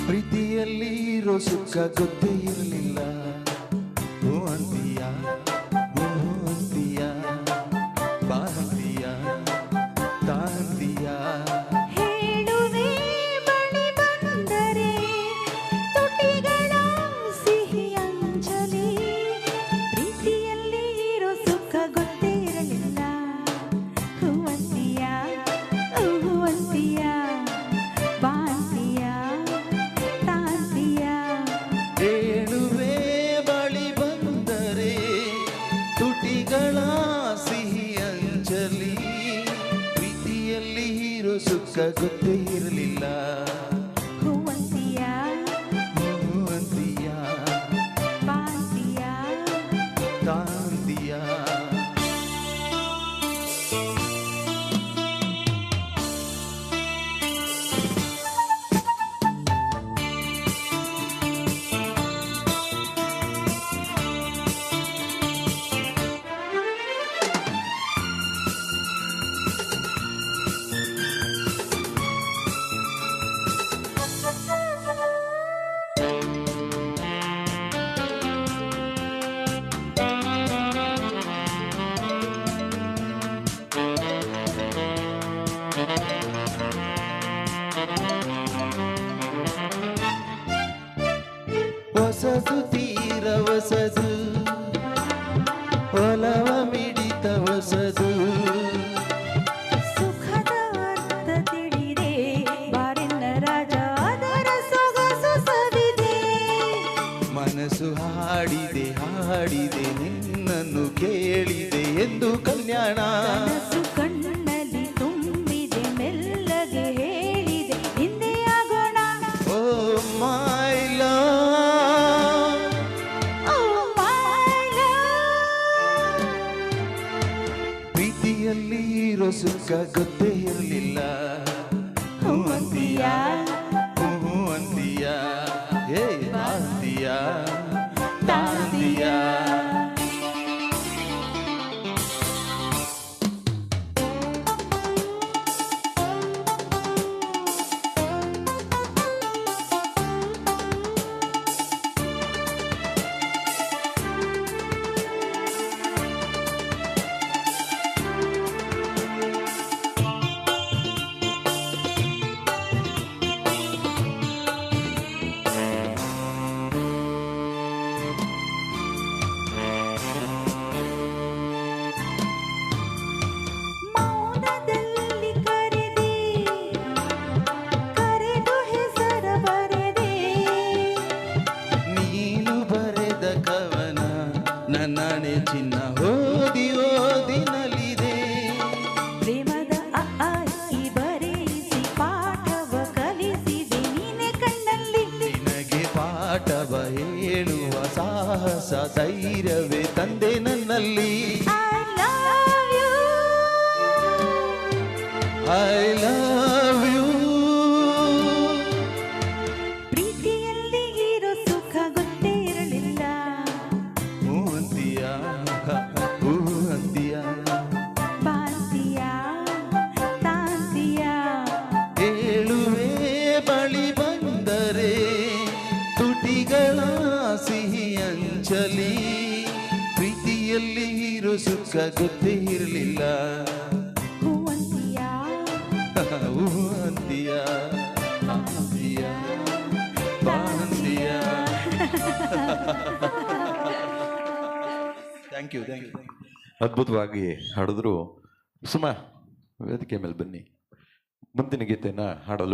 ಪ್ರೀತಿಯಲ್ಲಿ ಇರೋ ಸುಖ ಗೊತ್ತೇ ಇರಲಿಲ್ಲ. ಹೂ ಅಂತೀಯ, ಹೂ ಅಂತೀಯ, ಬಾಂತೀಯ, ತಾಂತೀಯ. ಹೇಳುವೆ ಬಳಿ ಬಂದರೆ ತುಟಿಗಳ ಸಿಹಿ ಅಂಜಲಿ. ಪ್ರೀತಿಯಲ್ಲಿ ಇರೋ ಸುಖ ಗೊತ್ತೇ ಇರಲಿಲ್ಲ. ಹೂ ಅಂತೀಯ, ಹೂ ಅಂತೀಯ, ಬಾಂತೀಯ, ತಾಂತೀಯ. ಹೇಳುವೆ ಬಳಿ ಬಂದರೆ ತುಟಿಗಳ ಸಿಹಿ ಅಂಜಲಿ. ಪ್ರೀತಿಯಲ್ಲಿ ಇರೋ ಸುಖ ಗೊತ್ತೇ ಇರಲಿಲ್ಲ. ಹೂ ಅಂತೀಯ, ಹೂ ಅಂತೀಯ, ಬಾಂತೀಯ. ತಾಂತೀಯ. ಹೊಸದು ತೀರ ಹೊಸದು, ಒಲವ ಮಿಡಿತ ಹೊಸದು. ಸುಖದ ಅರ್ಥ ತಿಳಿದೆ ಬಾರಿನ ರಾಜ ಅದರ ಸೊಗಸು ಸವಿದೆ. ಮನಸ್ಸು ಹಾಡಿದೆ ಹಾಡಿದೆ ನಿನ್ನನ್ನು ಕೇಳಿದೆ ಎಂದು ಕಲ್ಯಾಣ. ಕನಸು ಕಣ್ಣಲ್ಲಿ ತುಂಬಿದೆ ಮೆಲ್ಲಗೆ ಹೇಳಿದೆ ಹಿಂದೆ ಆಗೋಣ. Oh my love, oh my love. ಪ್ರೀತಿಯಲ್ಲಿ ಇರೋ ಸುಖ ಗೊತ್ತೇ ಇರಲಿಲ್ಲ. ಹೂ ಅಂತೀಯ, ಹೂ ಅಂತೀಯ, ಹೇ ಬಾಂತೀಯ, ತಾಂತೀಯ. ಮೌನದಲ್ಲಿ ಕರೆದೆ ಕರೆದು ಹೆಸರ ಬರೆದೆ. ನೀನು ಬರೆದ ಕವನ ನನ್ನನೆ ಚಿನ್ನ ಓದಿ ಓದಿ ನಲಿದೆ. ಪ್ರೇಮದ ಅ ಬರೆಯಿಸಿ ಪಾಠವ ಕಲಿಸಿದೆ ನೀನೆ ಕಣ್ಣಲ್ಲಿ. ನಿನಗೆ ಪಾಠವ ಹೇಳುವ ಸಾಹಸ ಧೈರ್ಯವೇ ತಂದೆ ನನ್ನಲ್ಲಿ. I love you. I love you. ಪ್ರೀತಿಯಲ್ಲಿ ಇರೋ ಸುಖ ಗೊತ್ತೇ ಇರಲಿಲ್ಲ. ಹೂ ಅಂತೀಯ, ಹೂ ಅಂತೀಯ, ಬಾಂತೀಯ, ತಾಂತೀಯ. ಹೇಳುವೆ ಬಳಿ ಬಂದರೆ ತುಟಿಗಳ ಸಿಹಿ ಅಂಚಲಿ. ಪ್ರೀತಿಯಲ್ಲಿ ಇರೋ ಸುಖ ಗೊತ್ತೇ ಇರಲಿಲ್ಲ. ಹೂ ಅಂತೀಯ, ಹೂ ಅಂತೀಯ, ಅಂತೀಯ, ಬಾಂತೀಯ. Thank you, thank you. ಅದ್ಭುತವಾಗಿ ಹಾಡಿದ್ರು. ಸುಮ ವೇದಿಕೆ ಮೇಲೆ ಬನ್ನಿ, ಮುಂದಿನ ಗೀತೆನ ಹಾಡಲು